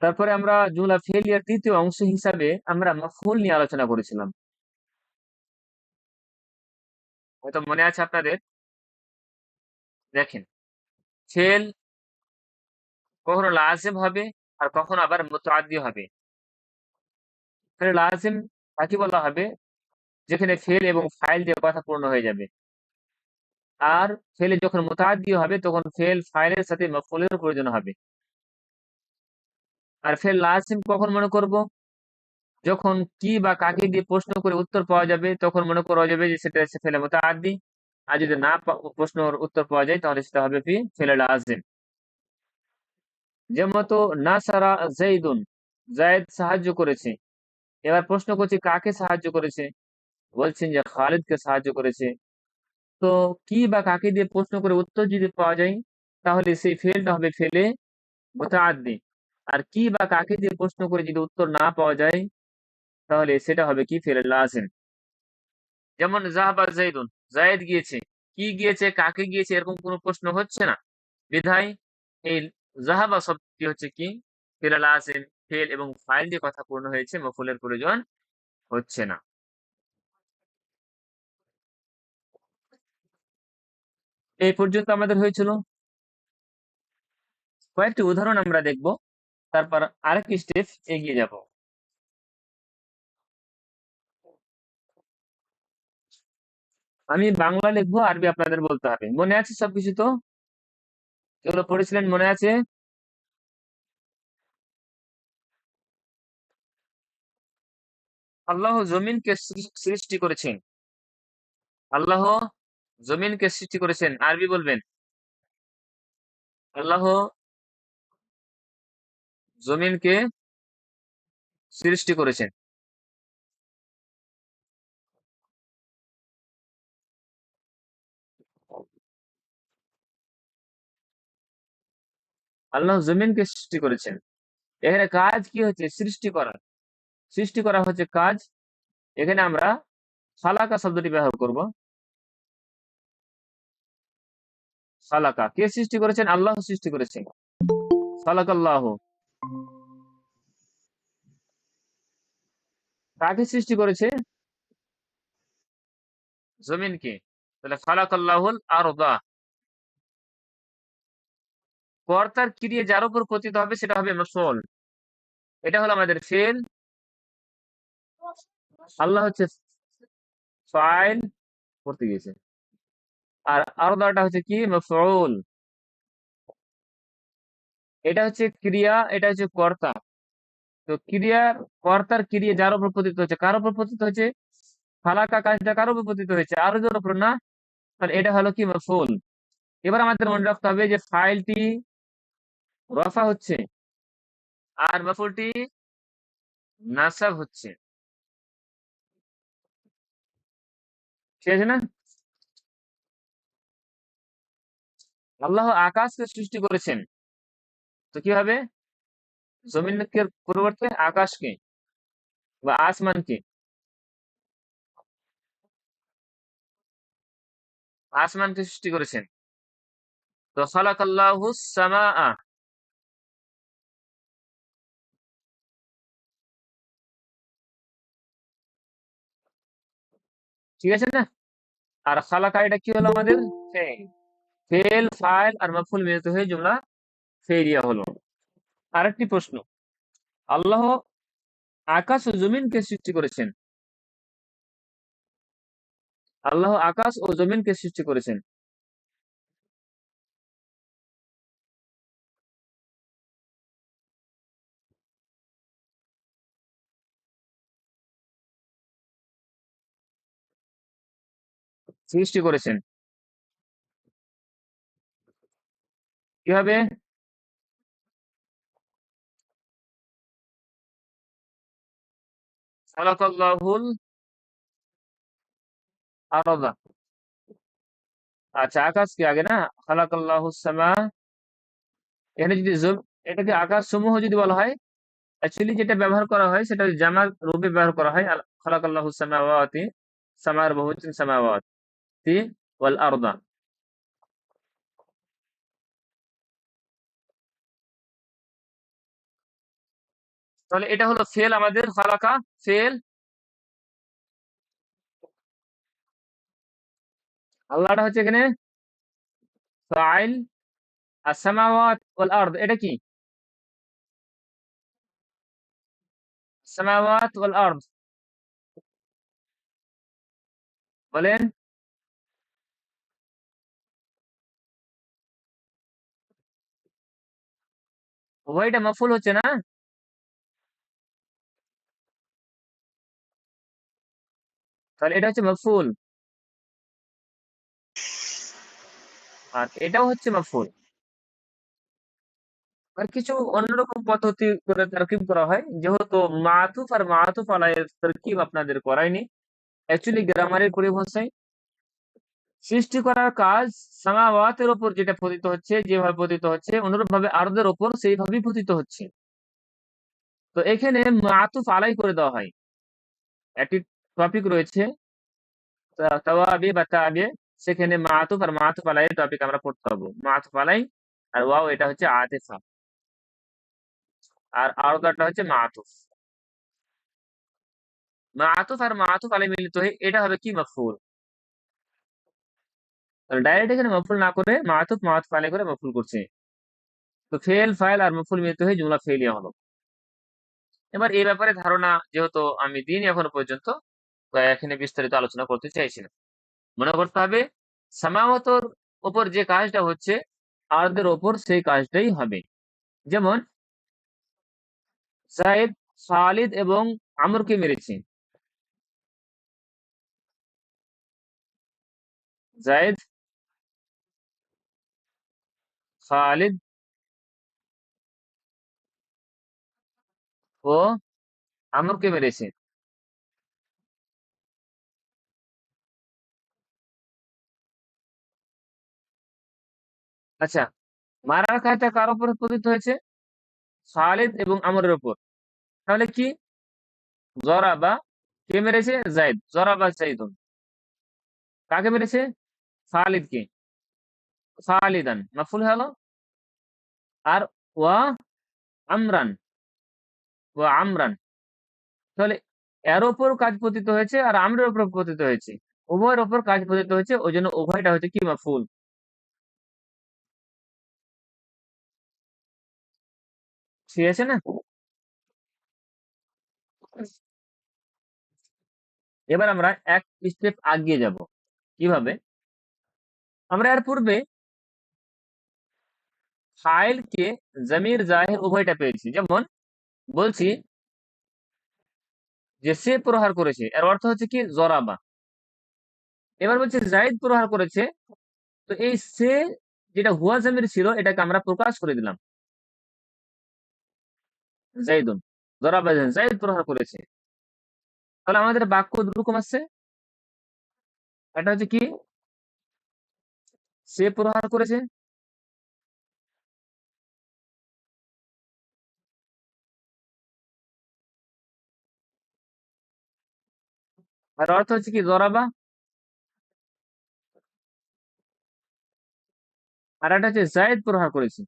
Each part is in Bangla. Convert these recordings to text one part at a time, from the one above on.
তারপরে আমরা জুমলা ফেলিয়ার তৃতীয় অংশ হিসাবে আমরা মাফউল নিয়ে আলোচনা করেছিলাম। হয়তো মনে আছে আপনাদের। দেখেন, ফেল কখনো লাজিম হবে আর কখনো আবার মুতাআদ্দি হবে। তাহলে লাজিম তাকে বলা হবে যেখানে ফেল এবং ফাইল দিয়ে কথা পূর্ণ হয়ে যাবে। আর ফেলে যখন মুতাআদ্দি হবে তখন ফেল ফাইলের সাথে মাফউলের প্রয়োজন হবে। আর ফেল লাজিম কখন মনে করব? যখন কি বা কাকে দিয়ে প্রশ্ন করে উত্তর পাওয়া যাবে তখন মনে করা যাবে যে সেটা হচ্ছে ফেলে মুতাআদ্দি। আর যদি না প্রশ্নের উত্তর পাওয়া যায় তাহলে সেটা হবে কি ফেলে লাজিম। যেমন তো নাসারা জাইদুন, জায়েদ সাহায্য করেছে। এবার প্রশ্ন করছি কাকে সাহায্য করেছে? বলছেন যে খালিদকে সাহায্য করেছে। তো কি বা কাকে দিয়ে প্রশ্ন করে উত্তর যদি পাওয়া যায় তাহলে সেই ফেলটা হবে ফেলে মুতাআদ্দি। আর কি বা কাকে দিয়ে প্রশ্ন করে যদি উত্তর না পাওয়া যায় তাহলে সেটা হবে কি ফেলে লাজিম। যেমন জাহাবা জাইদুন, জায়েদ গিয়েছে। কি গিয়েছে, কাকে গিয়েছে, এরকম কোনো প্রশ্ন হচ্ছে না। বিধায় এই জাহাবা শব্দটি হচ্ছে কি ফেলে লাজিম। ফেল এবং ফাইল দিয়ে কথা পূর্ণ হয়েছে, মফুলের প্রয়োজন হচ্ছে না। এই পর্যন্ত আমাদের হয়েছিল। কয়েকটি উদাহরণ আমরা দেখব, তারপর আরেক স্টেপ এগিয়ে যাব। আমি বাংলা লিখবো, আরবি আপনাদের বলতে হবে। মনে আছে সবকিছু তো? যেগুলো পড়েছিলেন মনে আছে? আল্লাহ জমিনকে সৃষ্টি করেছেন। আল্লাহ জমিনকে সৃষ্টি করেছেন, আরবি বলবেন। আল্লাহ জমিনকে সৃষ্টি করেছেন। আল্লাহ জমিনকে সৃষ্টি করেছেন। এখানে কাজ কি হচ্ছে? সৃষ্টি করা। সৃষ্টি করা হচ্ছে কাজ। এখানে আমরা খালাকা শব্দটি ব্যবহার করব। খালাকা কে সৃষ্টি করেছেন? আল্লাহ সৃষ্টি করেছেন। খালাকাল্লাহ কাকে সৃষ্টি করেছে? জমিনকে। তাহলে খালাকাল্লাহুল আরদা। কর্তার ক্রিয়া যার উপর পতিত হবে সেটা হবে মাফউল। এটা হলো আমাদের ফেল। আল্লাহ হচ্ছে ফাইল, করতে গিয়েছে। আর আরদাটা হচ্ছে কি মাফউল। এটা হচ্ছে ক্রিয়া, এটা হচ্ছে কর্তা। তো ক্রিয়া, কর্তার ক্রিয়া যার উপর পতিত হচ্ছে, কার উপর পতিত হচ্ছে? ফালাকা কাজটা কার উপর পতিত হয়েছে? আরদের উপর না? তাহলে এটা হলো কি মাফউল। এবার আমাদের মনে রাখতে হবে যে ফাইলটি রফা হচ্ছে আর মাফউলটি নাসাব হচ্ছে। ঠিক আছে না? আল্লাহ আকাশকে সৃষ্টি করেছেন। তো কি হবে? জমিনকে পরিবর্তে আকাশকে বা আসমানকে। আসমানকে সৃষ্টি করেছেন। তো খালাকাল্লাহু সামাআ। ঠিক আছে না? আর খালাকা এটা কি হলো আমাদের? ফেল। ফেল ফাইল আর মাফউল মিলিত হয়ে জুমলা ফেলিয়া হলো। আরেকটি প্রশ্ন, আল্লাহ আকাশ ও জমিনকে সৃষ্টি করেছেন। আল্লাহ আকাশ ও জমিনকে সৃষ্টি করেছেন। সৃষ্টি করেছেন কিভাবে? খালাকাল্লাহুল আরদা। আচ্ছা, আকাশকে আগে না? খালাকাল্লাহুস সামা। এখানে যদি এটাকে আকাশ সমূহ যদি বলা হয়, অ্যাকচুয়ালি যেটা ব্যবহার করা হয় সেটা জামার রূপে ব্যবহার করা হয়। খালাকাল্লাহুস সামাওয়াতি, সামার বহুবচন সামাওয়াতি ওয়াল আরদা। তাহলে এটা হলো ফেল আমাদের খালাকা, ফেল। আল্লাহটা হচ্ছে এখানে ফাইল। আর সামাওয়াত ওয়াল আরদ এটা কি? সামাওয়াত ওয়াল আরদ বলেন। উভয়টা মাফুল হচ্ছে না? তাহলে এটা হচ্ছে মাফুল, আর এটাও হচ্ছে মাফুল। আর কিছু অন্যরকম পদ্ধতি করে তারকিব করা হয়, যেহেতু মাতুফ আর মাতুফ আলাইহির তারকিব আপনাদের করায়নি। অ্যাকচুয়ালি গ্রামারের পরিভাষায় সৃষ্টি করার কাজ সামাওয়াতের উপর যেটা পতিত হচ্ছে, যেভাবে পতিত হচ্ছে অনুরূপ ভাবে আরদের উপর সেইভাবেই পতিত হচ্ছে। তো এখানে মাতুফ আলাই করে দেওয়া হয়। একটি টপিক রয়েছে তাওয়াবি বা তাবে, সেখানে মাতুফ আর মাতুফ আলাই টপিক আমরা পড়তে পারবো। মাতুফ আলাই আর ওয়াও এটা হচ্ছে আতিফা, আর আরদাটা হচ্ছে মাতুফ। মাতুফ আর মাতুফ আলাই মিলিত হয়ে এটা হবে কি মাফউল। ডাইরেক্ট এখানে মাফউল না করে মাতুফ মাতুফ আলাই করে মাফউল করছে। তো ফেল ফাইল আর মাফউল মিলিত হয়ে জুমলা ফেলিয়া হলো। এবার এই ব্যাপারে ধারণা যেহেতু আমি দিইনি এখনো পর্যন্ত, তো এখানে বিস্তারিত আলোচনা করতে চাইছি না। মনে করতে হবে সামাওয়াতর উপর যে কাজটা হচ্ছে আরদের ওপর সেই কাজটাই হবে। যেমন জায়েদ খালিদ এবং আমরকে মেরেছে। জায়েদ খালিদ ও আমরকে মেরেছে। আচ্ছা, মারার কাজটা কার উপর পতিত হয়েছে? খালিদ এবং আমরের উপর। তাহলে কি? জরাবা কে মেরেছে? জায়েদ। জরাবা জাইদুন কাকে মেরেছে? খালিদকে। খালিদান মাফুল হলো। আর ওয়া আমরান, ওয়া আমরান। তাহলে এর উপর কাজ পতিত হয়েছে আর আমরের উপর পতিত হয়েছে। উভয়ের উপর কাজ পতিত হয়েছে, ওই জন্য উভয়টা হচ্ছে কি মাফুল। ঠিক আছে না? এবার আমরা এক স্টেপ আগিয়ে যাব। কিভাবে? আমরা এর পূর্বে ফাইল কে জমির জাহির উভয়টা পেয়েছি। যেমন বলছি যে সে প্রহার করেছে, এর অর্থ হচ্ছে কি জরাবা। এবার বলছে জাইদ প্রহার করেছে, তো এই সে যেটা হুয়া জমির ছিল এটাকে আমরা প্রকাশ করে দিলাম জাইদুন। জরাবা জাইদ প্রহার করেছে। তাহলে আমাদের বাক্য দুরকম আছে। এটা হচ্ছে কি সে প্রহার করেছে, আর অর্থ হচ্ছে কি জরাবা। আর এটা হচ্ছে জাইদ প্রহার করেছে।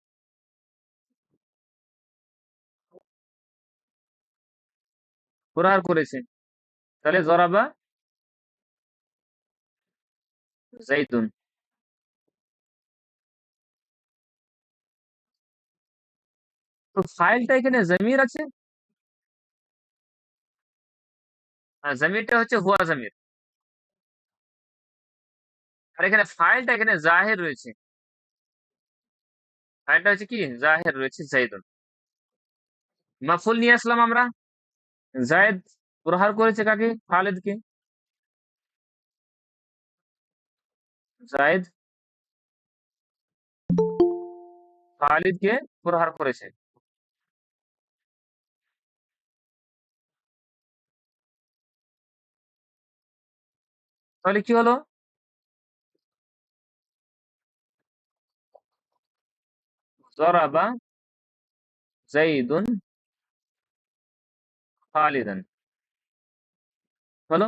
প্রহার করেছে, তাহলে জরাবা জাইদুন। তো ফাইলটা এখানে জমির আছে, আর জমিরটা হচ্ছে হুয়া জমির। আর এখানে ফাইলটা এখানে জাহির রয়েছে। ফাইলটা হচ্ছে কি জাহির রয়েছে জাইদুন। মাফুল নিয়ে আসলাম আমরা। জায়েদ প্রহার করেছে কাকে? খালিদকে। জায়েদ খালিদকে প্রহার করেছে। তাহলে কি হলো? জরাবা জাইদুন খালিদান হলো।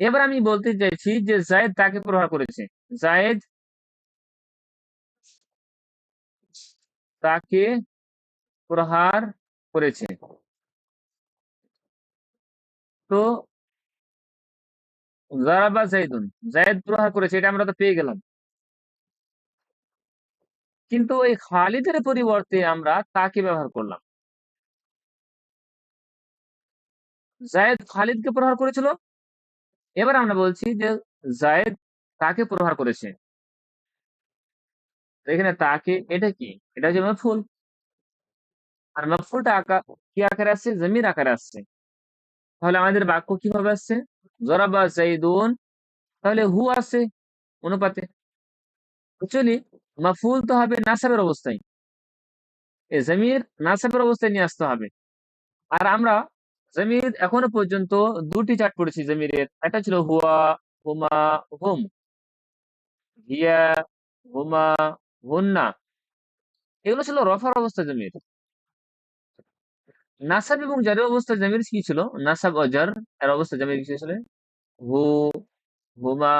এবার আমি বলতে চাইছি যে জায়েদ তাকে প্রহার করেছে। জায়েদ তাকে প্রহার করেছে। তো জারাবা জাইদুন, জায়েদ প্রহার করেছে, এটা আমরা তো পেয়ে গেলাম। কিন্তু এই খালিদের পরিবর্তে আমরা তাকে ব্যবহার করলাম। জায়েদ খালিদকে প্রহার করেছিল, এবার আমরা বলছি যে জায়েদ তাকে প্রহার করেছে। তো এখানে তাকে, এটা কি? এটা হচ্ছে মফউল। আর মফউলটা কি আকারে আসছে? জমির আকারে আসছে। তাহলে আমাদের বাক্য কিভাবে আসছে? জরাবা জাইদুন, তাহলে হু আছে অনুপাতে। অ্যাকচুয়ালি মাফউল তো হবে নাসাবের অবস্থায়, এই জমির নাসাবের অবস্থায় নিয়ে আসতে হবে। আর আমরা জমির এখনো পর্যন্ত দুটি চার্ট পড়েছি জমিরের, একটা ছিল হুয়া, হুমা, হুম, হিয়া, হুমা, হুন্না, এগুলো ছিল রফার অবস্থা জমির। নাসাব এবং জারের অবস্থা জমির কি ছিল? নাসাব ও জার এর অবস্থা জমির কি ছিল? হু, হুমা,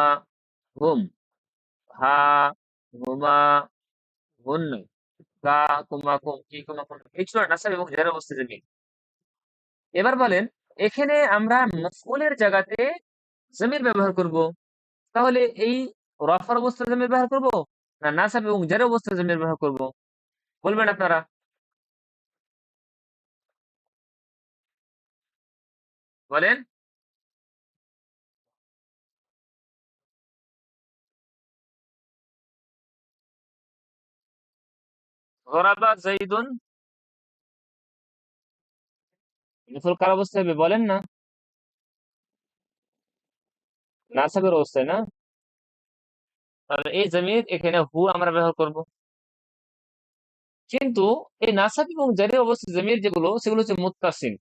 হুম, হা, হুমা, হুন্না, কা, কুমা, কুম, কি, কুমা, কুম, এই ছিল নাসাব এবং জারের অবস্থা জমির। এবার বলেন, এখানে আমরা মফউলের জায়গাতে জমির ব্যবহার করব, তাহলে এই রফার অবস্থায় জমির ব্যবহার করব, না নাসাব এবং জারের অবস্থায় জমির ব্যবহার করব? বলবেন আপনারা, বলেন। গরাবা জাইদুন, মফউল কার অবস্থায় হবে বলেন না? নাসাবের অবস্থায় না? তাহলে এই জমির এখানে হু আমরা ব্যবহার করব। কিন্তু এই নাসাব এবং জারের অবস্থায় জমির যেগুলো, সেগুলো হচ্ছে মুত্তাসিল,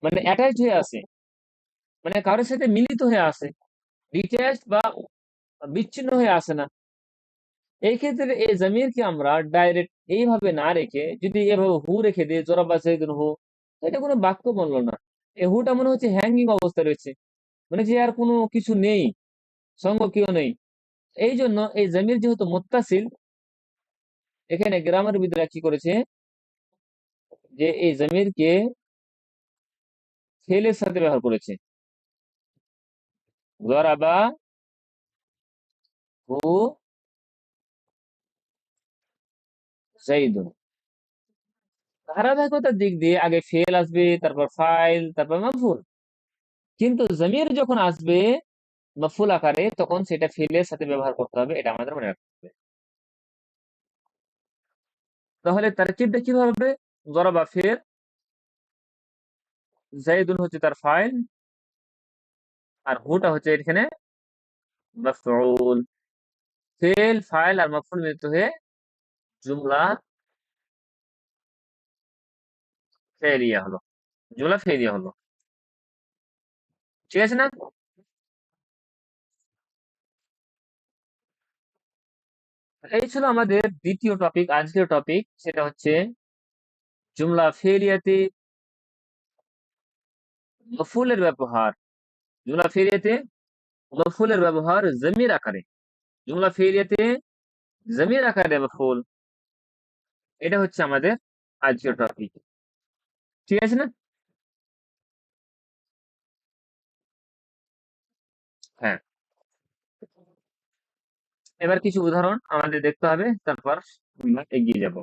মানে অ্যাটাচড হয়ে আছে, মানে কারোর সাথে মিলিত হয়ে আছে, ডিট্যাচড বা বিচ্ছিন্ন হয়ে আসে না। এই ক্ষেত্রে এই জমিরকে আমরা ডাইরেক্ট এইভাবে না রেখে যদি এভাবে হু রেখে দিই, জরাবা জাইদুন হু, তো এটা কোনো বাক্য বললো না। এই হুটা মনে হচ্ছে হ্যাঙ্গিং অবস্থা রয়েছে, মানে যে আর কোনো কিছু নেই, সঙ্গ কেউ নেই। এই জন্য এই জমির যেহেতু মুত্তাসিল, এখানে গ্রামারবিদরা কি করেছে, যে এই জমিরকে ফেলের সাথে ব্যবহার করেছে। জরাবা হু জাইদুন, ধারাবাহিকতার দিক দিয়ে আগে ফেল আসবে, তারপর ফাইল, তারপর মাফউল। কিন্তু জমির যখন আসবে মাফউল আকারে, তখন সেটা ফেলের সাথে ব্যবহার করতে হবে, এটা আমাদের মনে রাখতে হবে। তাহলে তারকিবটা কিভাবে হবে? জরাবা ফেল, জাইদুন হচ্ছে তার ফাইল, আর হুটা হচ্ছে এখানে মাফউল। ফেল, ফাইল আর মাফউল মিলিত হয়ে জুমলা ফেলিয়া হলো, জুমলা ফেলিয়া হলো। ঠিক আছে না? এই ছিল আমাদের দ্বিতীয় টপিক, আজকের টপিক, সেটা হচ্ছে জুমলা ফেলিয়াতে মফউলের ব্যবহার। জুমলা ফেলিয়াতে মফউলের ব্যবহার জমির আকারে, জুমলা ফেলিয়াতে জমির আকারে মফউল, এটা হচ্ছে আমাদের আজকের টপিক। ঠিক আছে না? হ্যাঁ, এবার কিছু উদাহরণ আমাদের দেখতে হবে, তারপর আমরা এগিয়ে যাব।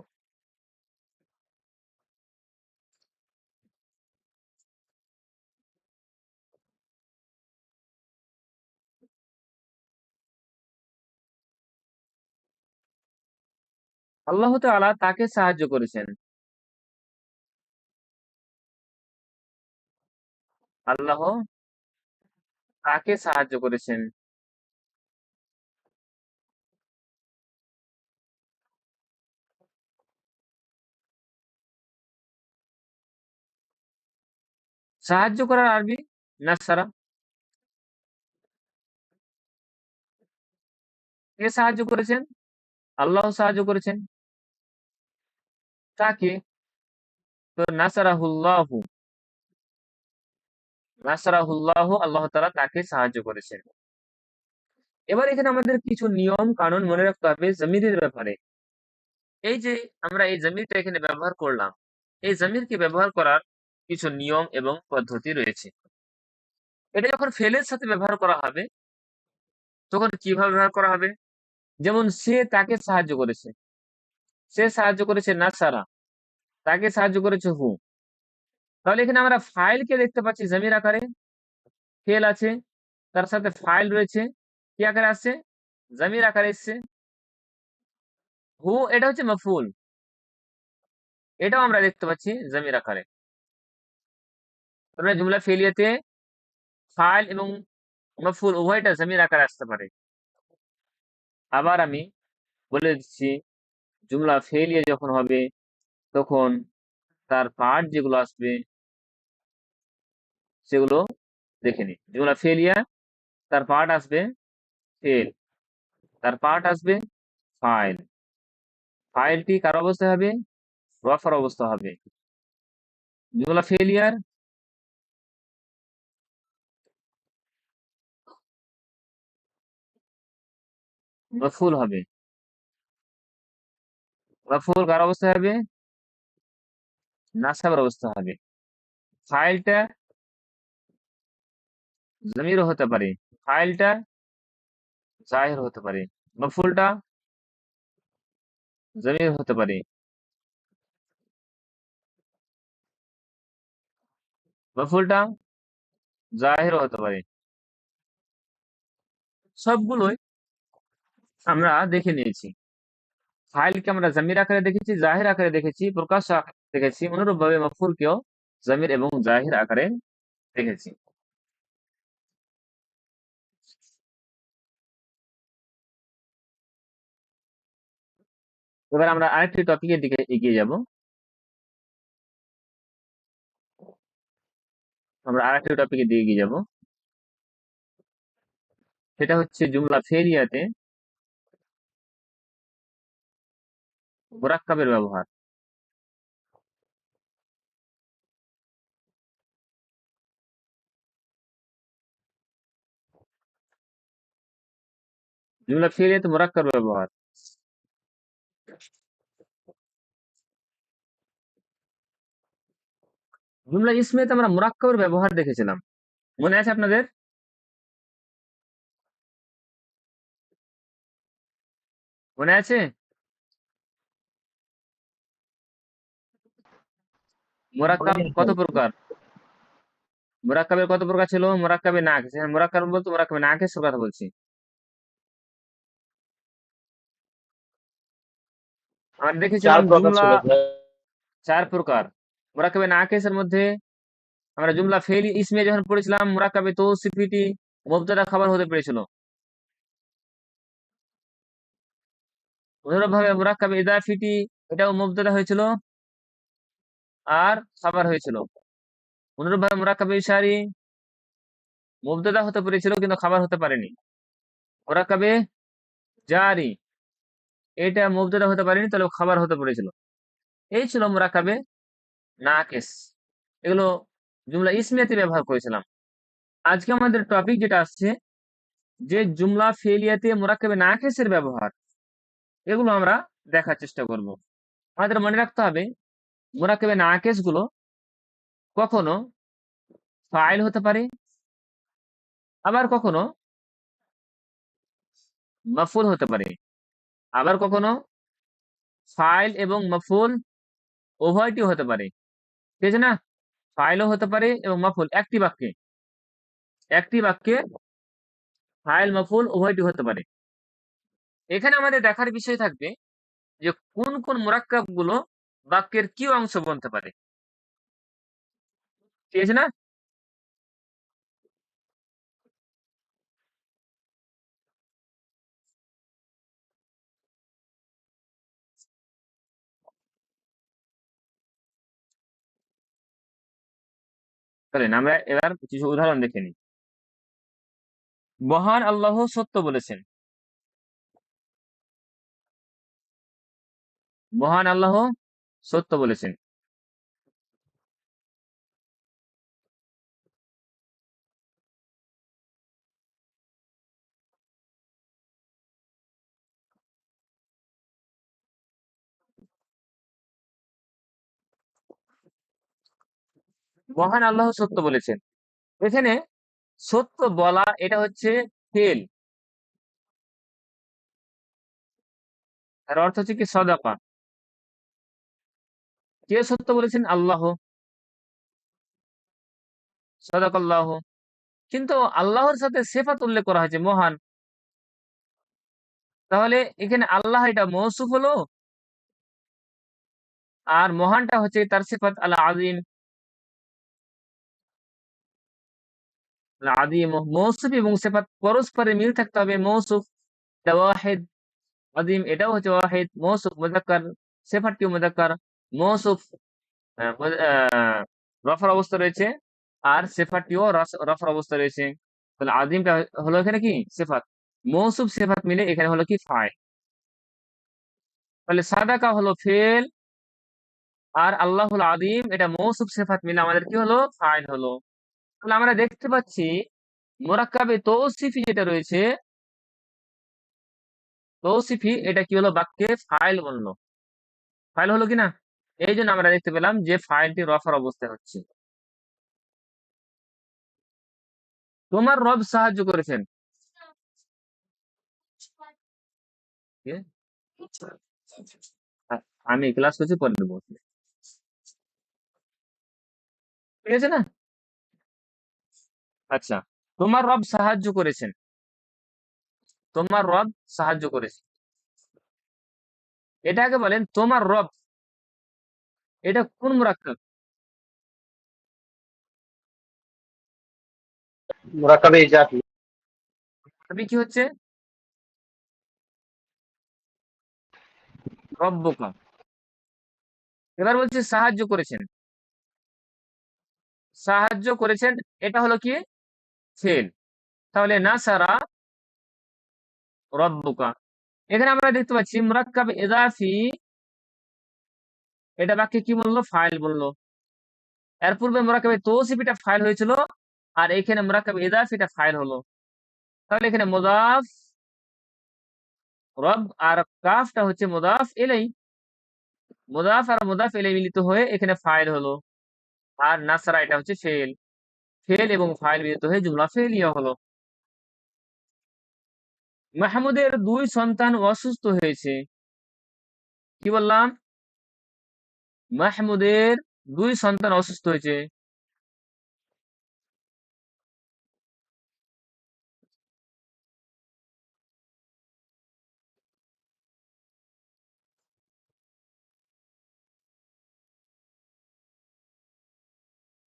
আল্লাহ তাআলা তাকে সাহায্য করেছেন। আল্লাহ তাকে সাহায্য করেছেন। সাহায্য করার আরবি নাসারা। কে সাহায্য করেছেন? আল্লাহ সাহায্য করেছেন। তাকে, তো নাসারাহুল্লাহু, নাসারাহুল্লাহু, আল্লাহ তাআলা তাকে সাহায্য করেছেন। এবার এখানে আমাদের কিছু নিয়ম কানুন মনে রাখতে হবে জমিরের ব্যাপারে। এই যে আমরা এই জমিরটা এখানে ব্যবহার করলাম, এই জমিরকে ব্যবহার করার কিছু নিয়ম এবং পদ্ধতি রয়েছে। এটা যখন ফেলের সাথে ব্যবহার করা হবে তখন কিভাবে ব্যবহার করা হবে? যেমন সে তাকে সাহায্য করেছে, সে সাহায্য করেছে নাসারা, তাকে সাহায্য করেছে হু। তাহলে এখানে আমরা ফাইলকে দেখতে পাচ্ছি জমির আকারে, ফেল আছে, তার সাথে ফাইল রয়েছে, কি আকারে আসছে? জমির আকারে এসছে। হু এটা হচ্ছে মফউল, এটাও আমরা দেখতে পাচ্ছি জমির আকারে। তাহলে জুমলা ফেলিয়াতে ফাইল এবং মফউল উভয়টা জমির আকারে আসতে পারে। আবার আমি বলে দিচ্ছি, জুমলা ফেলিয়া যখন হবে তখন তার পার্ট যেগুলো আসবে সেগুলো দেখে নিই। জুমলা ফেলিয়া তার পার্ট আসবে ফেল, তার পার্ট আসবে ফাইল। ফাইলটি কার অবস্থায় হবে? রফার অবস্থা হবে। জুমলা ফেলিয়ার মফউল হবে, মফউল কার অবস্থায় হবে? নাসাবের অবস্থা হবে। ফাইলটা জমিরও হতে পারে, ফাইলটা জাহির হতে পারে, মফউলটা জমির হতে পারে, মফউলটা জাহিরও হতে পারে। সবগুলোই আমরা দেখে নিয়েছি। ফাইলকে আমরা জমির আকারে দেখেছি, জাহির আকারে দেখেছি, প্রকাশ দেখেছি, অনুরূপভাবে মফউলকেও জমির এবং জাহির আকারে দেখেছি। এবার আমরা আরেকটি টপিকের দিকে এগিয়ে যাব। আমরা আরেকটি টপিকের দিকে এগিয়ে যাব, সেটা হচ্ছে জুমলা ফেরিয়াতে মুরাক্কাবের ব্যবহার। জুমলা ফেরিয়াতে মুরাক্কাবের ব্যবহার। জুমলা ইসমিয়াতে আমরা মুরাক্কাবের ব্যবহার দেখেছিলাম, মনে আছে আপনাদের? মনে আছে? মুরাক্কাব কত প্রকার? মুরাক্কাবের কত প্রকার ছিল? মুরাক্কাবে নাকিস, হ্যাঁ মুরাক্কাব বলতে মুরাক্কাবে নাকিসের কথা বলছি। আমরা চার দেখেছিলাম প্রকার জুমলা ছিল ভাই। 4 প্রকার। মুরাক্কাবে নাকিসের মধ্যে আমরা জুমলা ফেইলি ইসমিয়া যখন পড়েছিলাম, মুরাক্কাবে তৌসিফিটি মুবতাদা খাবার হতে পেরেছিল। অনুরূপভাবে মুরাক্কাবে ইদাফিটি এটাও মুবতাদা হয়েছিল আর খাবার হয়েছিল। অনুরূপভাবে মুরাক্কাবে ইশারি মুবতাদা হতে পেরেছিল কিন্তু খাবার হতে পারেনি। মুরাক্কাবে জারি এটা মুবতাদা হতে পারেনি, তাহলে খাবার হতে পেরেছিল। এই ছিল মুরাক্কাবে নাকিস। এগুলো জুমলা ইসমিয়াতে ব্যবহার করেছিলাম। আজকে আমাদের টপিক যেটা আসছে যে জুমলা ফেলিয়াতে মুরাক্কাবে নাকিসের ব্যবহার, এগুলো আমরা দেখার চেষ্টা করব। আমাদের মনে রাখতে হবে মুরাক্কাবে নাকিস গুলো কখনো ফাইল হতে পারে, আবার কখনো মাফউল হতে পারে, আবার কখনো ফাইল এবং মাফউল উভয়টি হতে পারে। ঠিক আছে না? ফাইলও হতে পারে এবং মাফউল একটি বাক্যে, একটি বাক্যে ফাইল মাফউল উভয়টি হতে পারে। এখানে আমাদের দেখার বিষয় থাকবে যে কোন কোন মুরাক্কাব গুলো বাক্যের কি অংশ বনতে পারে। ঠিক আছে না? চলেন আমরা এবার কিছু উদাহরণ দেখে নিই। মহান আল্লাহ সত্য বলেছেন। মহান আল্লাহ সত্য বলেছেন। মহান আল্লাহ সত্য বলেছেন। এখানে সত্য বলা এটা হচ্ছে ফেল, আর অর্থ হচ্ছে কি সদাকা। কে সত্য বলেছেন? আল্লাহ, সদাকাল্লাহ। কিন্তু আল্লাহর সাথে সিফাত উল্লেখ করা হয়েছে মহান, তাহলে এখানে আল্লাহ এটা মৌসুফ হলো, আর মহানটা হচ্ছে তার সিফাত আল আজিম। আল আজিম মৌসুফ এবং সিফাত পরস্পরের মিল থাকতে হবে। মৌসুফ এটা ওয়াহিদ, আজিম এটাও হচ্ছে ওয়াহিদ। মৌসুফ মুযাক্কার, সিফাতটিও মুযাক্কার। মৌসুফ রফার অবস্থা রয়েছে, আর সিফাতটিও রফার অবস্থা রয়েছে। তাহলে আজিমটা হলো এখানে কি সিফাত, মৌসুফ সিফাত মিলে এখানে হলো কি ফাইল। তাহলে সাদাকা হলো ফেল, আর আল্লাহুল আদিম এটা মৌসুফ সিফাত মিলে আমাদের কি হলো? ফাইল হলো। তাহলে আমরা দেখতে পাচ্ছি মুরাক্কাবে তৌসিফি যেটা রয়েছে, তৌসিফি এটা কি হলো? বাক্যে ফাইল বললো, ফাইল হলো কিনা? এই জন্য আমরা দেখতে পেলাম যে ফাইলটি রফার অবস্থায় হচ্ছে। তোমার রব সাহায্য করেছেন। কে? আমি ক্লাস করছি, পরে দেবো। ঠিক আছে না? আচ্ছা, তোমার রব সাহায্য করেছেন, তোমার রব সাহায্য করেছে, এটাকে বলেন তোমার রব। এটা কোন মুরাক্কাব? মুরাক্কাবে ইজাফি। আমি কি হচ্ছে? রব্বুকা। এবার বলছে সাহায্য করেছেন, সাহায্য করেছেন এটা হলো কি? ফেল। তাহলে নাসারা রব্বুকা। এখানে আমরা দেখতে পাচ্ছি মুরাক্কাব ইজাফি, এটা বাক্যে কি বললো? ফাইল বললো। এর পূর্বে মুরাক্কাবে তৌসিফিটা ফাইল হয়েছিল, আর এখানে মুরাক্কাবে ইজাফিটা ফাইল হলো। তাহলে এখানে মুদাফ রব আর কাফটা হচ্ছে মুদাফ ইলাই, মুদাফ আর মুদাফ ইলাই মিলিত হয়ে এখানে ফাইল হলো। আর নাসরা এটা হচ্ছে ফেল, ফেল এবং ফাইল মিলিত হয়ে জুমলা ফেলিয়া হলো। মাহমুদের দুই সন্তান অসুস্থ হয়েছে। কি বললাম? মাহমুদের দুই সন্তান অসুস্থ হয়েছে।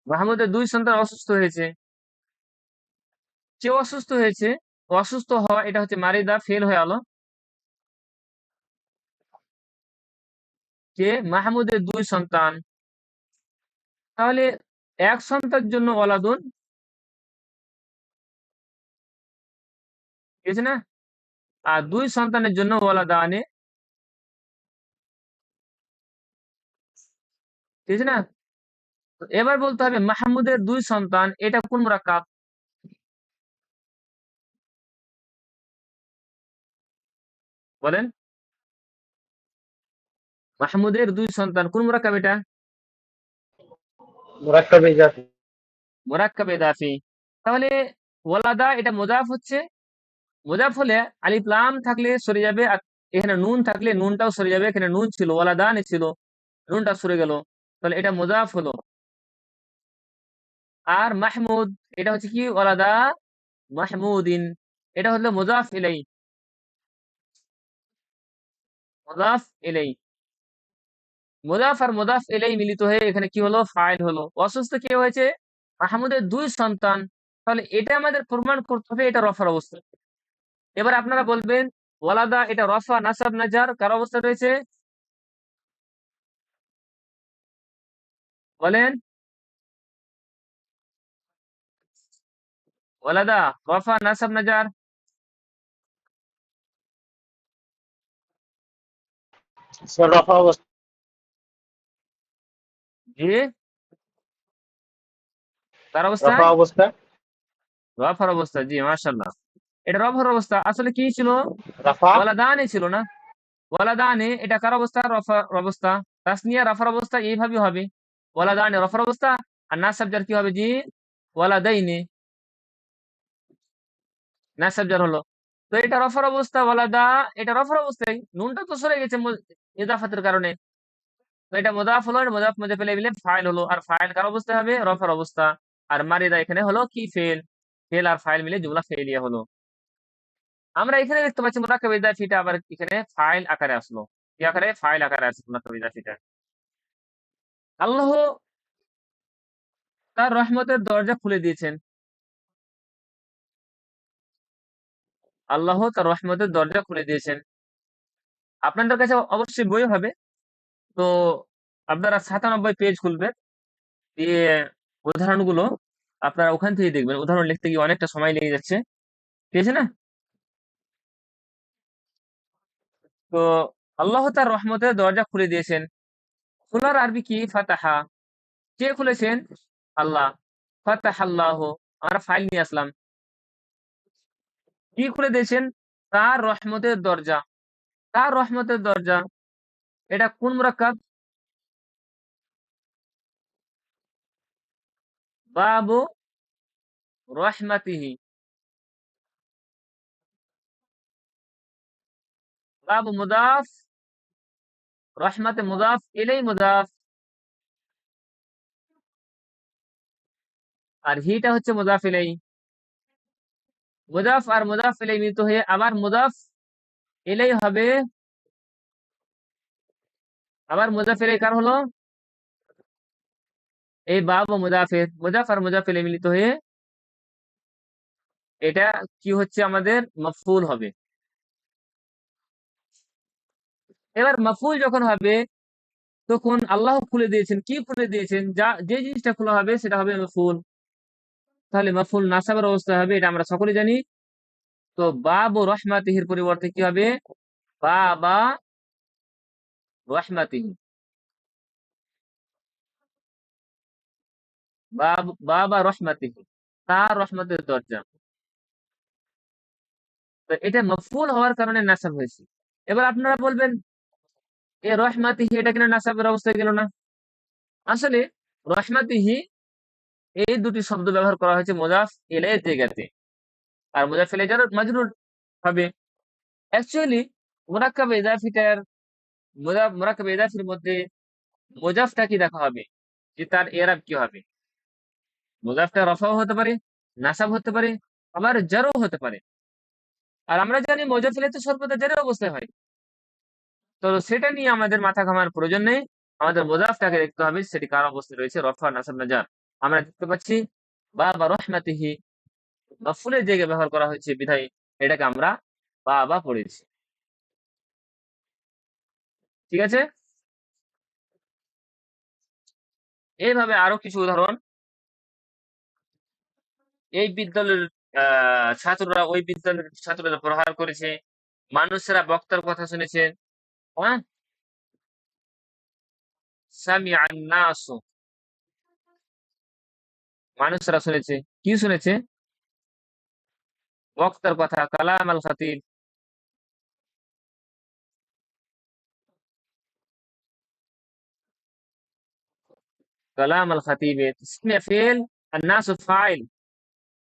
মাহমুদের দুই সন্তান অসুস্থ হয়েছে। কে অসুস্থ হয়েছে? অসুস্থ হওয়া এটা হচ্ছে মারিদা, ফেল হয়ে গেল। কে? মাহমুদের দুই সন্তান। তাহলে এক সন্তানের জন্য ওয়ালাদুন, ঠিক আছে না? আর দুই সন্তানের জন্য ওয়ালাদানে, ঠিক আছে না? তো এবার বলতে হবে মাহমুদের দুই সন্তান এটা কোন মুরাক্কাব? বলেন, মাহমুদের দুই সন্তান কোন মুরাক্কাব এটা? মুরাক্কাবে ইজাফি। মুরাক্কাব ইদাফি। তাহলে ওয়ালাদা এটা মুজাফ হচ্ছে, মুজাফ হলে আলিফ লাম থাকলে সরে যাবে, আর এখানে নুন থাকলে নুনটাও সরে যাবে। এখানে নুন ছিল, ওয়ালাদানে ছিল, নুনটা সরে গেল, তাহলে এটা মুজাফ হলো। আর মাহমুদ এটা হচ্ছে কি? ওয়ালাদা মাহমুদিন, এটা হলো মুজাফ ইলাই, মুজাফ ইলাই। মুজাফ আর মুজাফ ইলাই মিলিত হয়ে এখানে কি হলো? ফাইল হলো। অসুস্থ কে হয়েছে? মাহমুদের দুই সন্তান। তাহলে এটা আমাদের প্রমাণ করতে হবে এটা রফার অবস্থা। এবার আপনারা বলবেন ওয়ালাদা এটা রফা নাসাব নাজার কার অবস্থা রয়েছে? বলেন, ওয়ালাদা রফা নাসাব নাজার। রফা অবস্থা। জি, তার রফা অবস্থায় অবস্থা। রফার অবস্থা। জি, মাশাআল্লাহ। এটা রফার অবস্থা। আসলে কি ছিল? রাফা। ওয়ালাদানে ছিল না? ওয়ালাদানে এটা কার অবস্থা? রফার অবস্থা। তাসনিয়া রফার অবস্থা এইভাবে হবে, ওয়ালাদানে রফার অবস্থা, আর নাসাব জার কি হবে জি? ওয়ালাদাইনি, নাসাব জার হলো। তো এটা রফার অবস্থা ওয়ালাদা, এটা রফার অবস্থায় নুনটা তো সরে গেছে ইজাফাতের কারণে। তো এটা মুদাফ হলো, এটা মুদাফ মুদাফ ইলাইহি মিলে ফাইল হলো। আর ফাইল কার অবস্থায় হবে? রফার অবস্থা। আর মারিদা এখানে হলো কি? ফেল। ফেল আর ফাইল মিলে জুমলা ফেলিয়া হলো। আমরা এখানে দেখতে পাচ্ছি মুরাক্কাব ইজাফিটা আবার এখানে ফাইল আকারে আসলো। কি আকারে? ফাইল আকারে আসছে মুরাক্কাব ইজাফিটা। আল্লাহ তার রহমতের দরজা খুলে দিয়েছেন। আল্লাহ তার রহমতের দরজা খুলে দিয়েছেন। আপনাদের কাছে অবশ্যই বই হবে। তো আপনারা ৯৭ পেজ খুলবেন, দিয়ে উদাহরণগুলো আপনারা ওখান থেকে দেখবেন। উদাহরণ লিখতে গিয়ে অনেকটা সময় লেগে যাচ্ছে, ঠিক আছে না? তো আল্লাহ তার রহমতের দরজা খুলে দিয়েছেন। খোলার আরবি কি? ফাতাহা। কে খুলেছেন? আল্লাহ। ফাতাহাল্লাহ, আমরা ফাইল নিয়ে আসলাম। কি খুলে দিয়েছেন? তার রহমতের দরজা। তার রহমতের দরজা, এটা কোন মুরাক্কাব? বাবু রহমাতিহি। বাবু মুদাফ, রহমাতে মুদাফ ইলাই মুদাফ, আর হিটা হচ্ছে মুদাফ ইলাই। মুদাফ আর মুদাফ ইলাই মিলিত হয়ে আবার মুদাফ ইলাই হবে। আবার মুদাফ ইলাই কার হলো? এই বাবু মুদাফের। মুদাফ আর মুদাফ ইলাই মিলিত হয়ে এটা কি হচ্ছে? আমাদের মাফউল হবে। এবার মাফউল যখন হবে তখন আল্লাহ খুলে দিয়েছেন। কি খুলে দিয়েছেন? যা যে জিনিসটা খোলা হবে সেটা হবে মাফউল। তাহলে মাফউল নাসাবের অবস্থা হবে, এটা আমরা সকলে জানি। তো বাবু রহমাতিহির পরিবর্তে কি হবে? বাবা রহমাতিহি। বাবা রহমাতিহি, তার রহমতের দরজা। তো এটা মফউল হওয়ার কারণে নাসাব হয়েছে। এবার আপনারা বলবেন, এ রহমাতিহি এটা কেন নাসাবের অবস্থায় গেল না? আসলে রহমাতিহি এই দুটি শব্দ ব্যবহার করা হয়েছে মুজাফ ইলাইহির জায়গাতে, আর মুজাফ ইলাইহি মাজরুর হবে। অ্যাকচুয়ালি মুরাক্কাব ইজাফিটার মুরাক্কাব ইজাফির মধ্যে মুজাফটা কি দেখা হবে, যে তার এরাব কি হবে। মুজাফটা রফাও হতে পারে, নাসাব হতে পারে, আবার জারও হতে পারে। আর আমরা জানি মুজাফ ইলাইহি তো সর্বদা জারের অবস্থায় হয়। তো সেটা নিয়ে আমাদের মাথা ঘামানোর প্রয়োজন নেই। আমাদের মুজাফটাকে দেখতে হবে সেটি কার অবস্থায় রয়েছে, রফা, নাসাব না জার। আমরা দেখতে পাচ্ছি বাবা রহমাতিহি মাফউলের জায়গায় ব্যবহার করা হয়েছে বিধায় এটাকে আমরা বাবা পড়েছি। ঠিক আছে? এইভাবে আরো কিছু উদাহরণ। এই বিদ্যালয়ের ছাত্ররা ওই বিদ্যালয়ের ছাত্ররা প্রহার করেছে, মানুষেরা বক্তার কথা শুনেছে। হ্যাঁ, সামিআন নাসু, মানুষেরা শুনেছে। কি শুনেছে? বক্তার কথা, কালাম আল খাতিব। কালাম আল খাতিবে ইসমে ফেল আর নাসু ফাইল,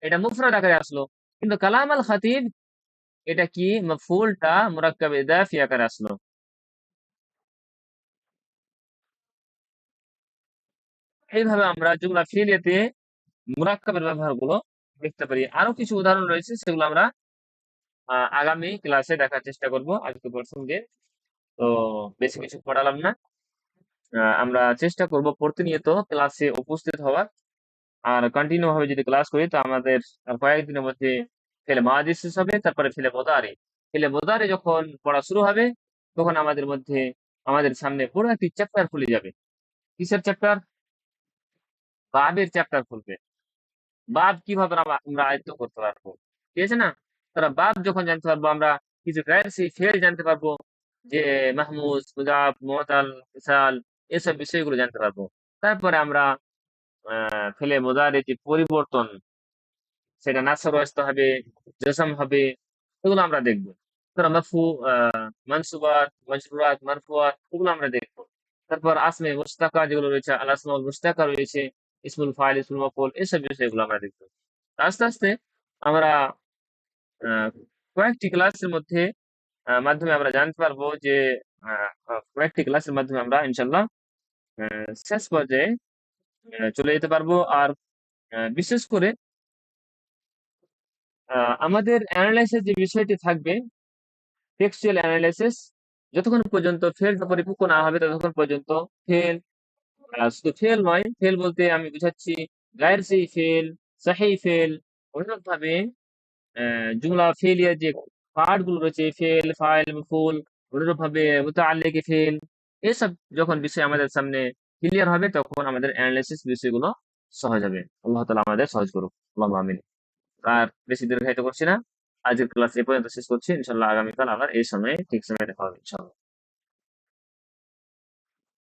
এটা মুফরাদ আকারে আসলো। কিন্তু কালাম আল খাতিব এটা কি? মাফউলটা মুরাক্কাব ইদাফি আকারে আসলো। এইভাবে আমরা জুমলা ফিলিয়াতে মুরাক্কাবের ব্যবহারগুলো দেখতে পারি। আরো কিছু উদাহরণ রয়েছে, সেগুলো আমরা আগামী ক্লাসে দেখার চেষ্টা করব। আজকে প্রসঙ্গে তো বেশি কিছু পড়ালাম না। আমরা চেষ্টা করব প্রতিনিয়ত ক্লাসে উপস্থিত হওয়ার। আর কন্টিনিউ ভাবে যদি ক্লাস করি তো আমাদের আর কয়েকদিনের মধ্যে ফেলে মাঝি শেষ হবে, তারপরে ফেলে মোদারে। ফেলে মোদারে যখন পড়া শুরু হবে তখন আমাদের মধ্যে, আমাদের সামনে পুরো একটি চ্যাপ্টার খুলে যাবে। কিসের চ্যাপ্টার? বাবের চ্যাপ্টার খুলবে। বাব কিভাবে আমরা আয়ত্ত করতে পারবো, ঠিক আছে না? তারা বাব যখন জানতে পারবো, আমরা কিছু সেই ফেল জানতে পারবো, যে মাহমুদ, মুজাফ, মুআতাল, মিসাল, এসব বিষয়গুলো জানতে পারবো। তারপরে আমরা ফেলে মোদারে যে পরিবর্তন, সেটা নাসর ওয়াস্তা হবে, জসম হবে, এগুলো আমরা দেখবো। তারপর মানসুবাত, মাজরুরাত, মারফুয়াত, এগুলো আমরা দেখবো। তারপর আসমে মুস্তাকা যেগুলো রয়েছে, আল আসমাউল মুস্তাকা রয়েছে, ইসমুল ফাইল, ইসমুল মাফউল এসব বিষয়গুলো আমরা দেখব। আস্তে আস্তে আমরা আহ, কয়েকটি ক্লাসের মধ্যে মাধ্যমে আমরা জানতে পারবো যে কয়েকটি ক্লাসের মাধ্যমে আমরা ইনশাল্লাহ শেষ পর্যায়ে চলে যেতে পারবো। আর বিশেষ করে আমাদের অ্যানালাইসিস যে বিষয়টি থাকবে, টেক্সচুয়াল অ্যানালাইসিস, যতক্ষণ পর্যন্ত ফেলটা পরিপক্ক না হবে ততক্ষণ পর্যন্ত ফেল, শুধু ফেল নয়, ফেল বলতে আমি বুঝাচ্ছি গায়ের সেই ফেল, সাহি ফেল, অনুরূপভাবে জুমলা ফেলিয়ার যে পার্ট গুলো রয়েছে, ফেল, ফাইল, মফউল, অনুরূপভাবে মুতাআল্লিক ফেল, এসব যখন বিষয় আমাদের সামনে ক্লিয়ার হবে তখন আমাদের অ্যানালাইসিস বিষয়গুলো সহজ হবে। আল্লাহ তাআলা আমাদের সহজ করুক, আল্লাহুম্মা আমিন। আর বেশি দীর্ঘায়িত করছি না, আজকের ক্লাস এ পর্যন্ত শেষ করছি। ইনশাআল্লাহ আগামীকাল আবার এই সময়ে ঠিক সময়ে দেখা হবে ইনশাআল্লাহ।